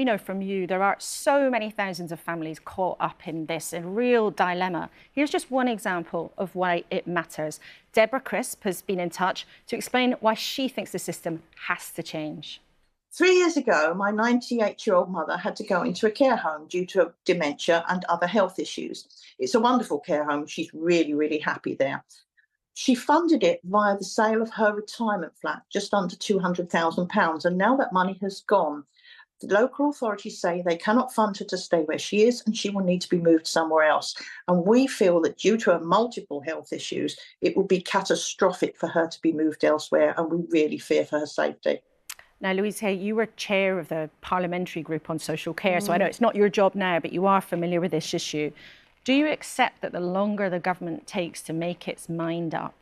we know from you, there are so many thousands of families caught up in this, a real dilemma. Here's just one example of why it matters. Deborah Crisp has been in touch to explain why she thinks the system has to change. 3 years ago, my 98-year-old mother had to go into a care home due to dementia and other health issues. It's a wonderful care home. She's really, really happy there. She funded it via the sale of her retirement flat, just under £200,000. And now that money has gone, the local authorities say they cannot fund her to stay where she is and she will need to be moved somewhere else. And we feel that due to her multiple health issues, it will be catastrophic for her to be moved elsewhere. And we really fear for her safety. Now, Louise Haigh, you were chair of the parliamentary group on social care, so I know it's not your job now, but you are familiar with this issue. Do you accept that the longer the government takes to make its mind up,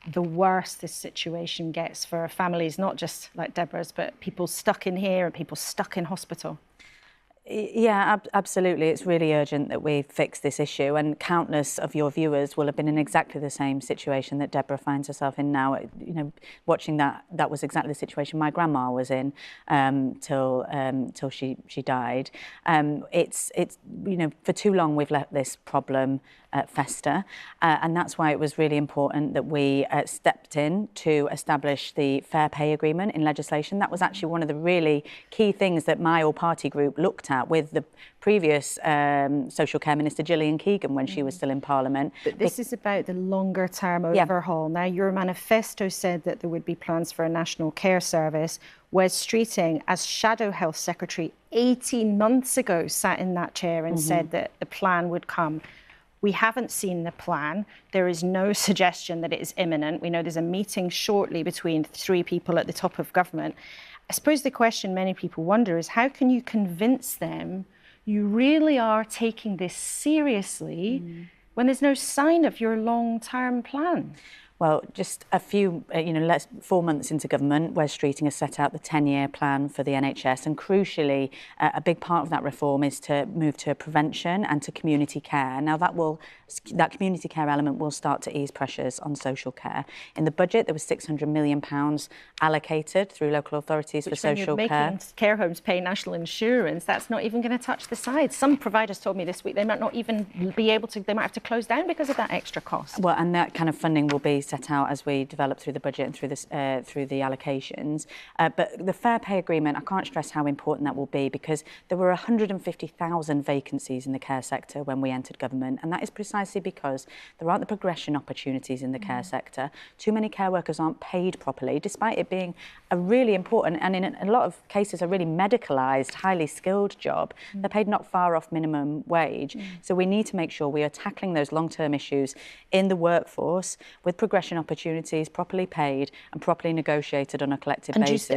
the worse this situation gets for families, not just like Deborah's, but people stuck in here and people stuck in hospital? Yeah, absolutely. It's really urgent that we fix this issue, and countless of your viewers will have been in exactly the same situation that Deborah finds herself in now. You know, watching that was exactly the situation my grandma was in till she died. It's you know, for too long we've let this problem fester, and that's why it was really important that we stepped in to establish the fair pay agreement in legislation. That was actually one of the really key things that my all-party group looked at with the previous social care minister, Gillian Keegan, when she was still in Parliament. But this is about the longer-term overhaul. Now, your manifesto said that there would be plans for a national care service. Wes Streeting, as Shadow Health Secretary 18 months ago, sat in that chair and said that the plan would come. We haven't seen the plan. There is no suggestion that it is imminent. We know there's a meeting shortly between 3 people at the top of government. I suppose the question many people wonder is, how can you convince them you really are taking this seriously when there's no sign of your long-term plan? Well, just a few, 4 months into government, Wes Streeting has set out the 10-year plan for the NHS, and crucially, a big part of that reform is to move to prevention and to community care. Now, that community care element will start to ease pressures on social care. In the budget, there was £600 million allocated through local authorities for social care. When you're making care homes pay national insurance, that's not even going to touch the sides. Some providers told me this week they might not even be able to, they might have to close down because of that extra cost. Well, and that kind of funding will be set out as we develop through the budget and through the allocations. But the fair pay agreement, I can't stress how important that will be, because there were 150,000 vacancies in the care sector when we entered government, and that is precisely because there aren't the progression opportunities in the care sector. Too many care workers aren't paid properly, despite it being a really important and in a lot of cases a really medicalised, highly skilled job. They're paid not far off minimum wage. So we need to make sure we are tackling those long-term issues in the workforce with progression opportunities, properly paid and properly negotiated on a collective basis.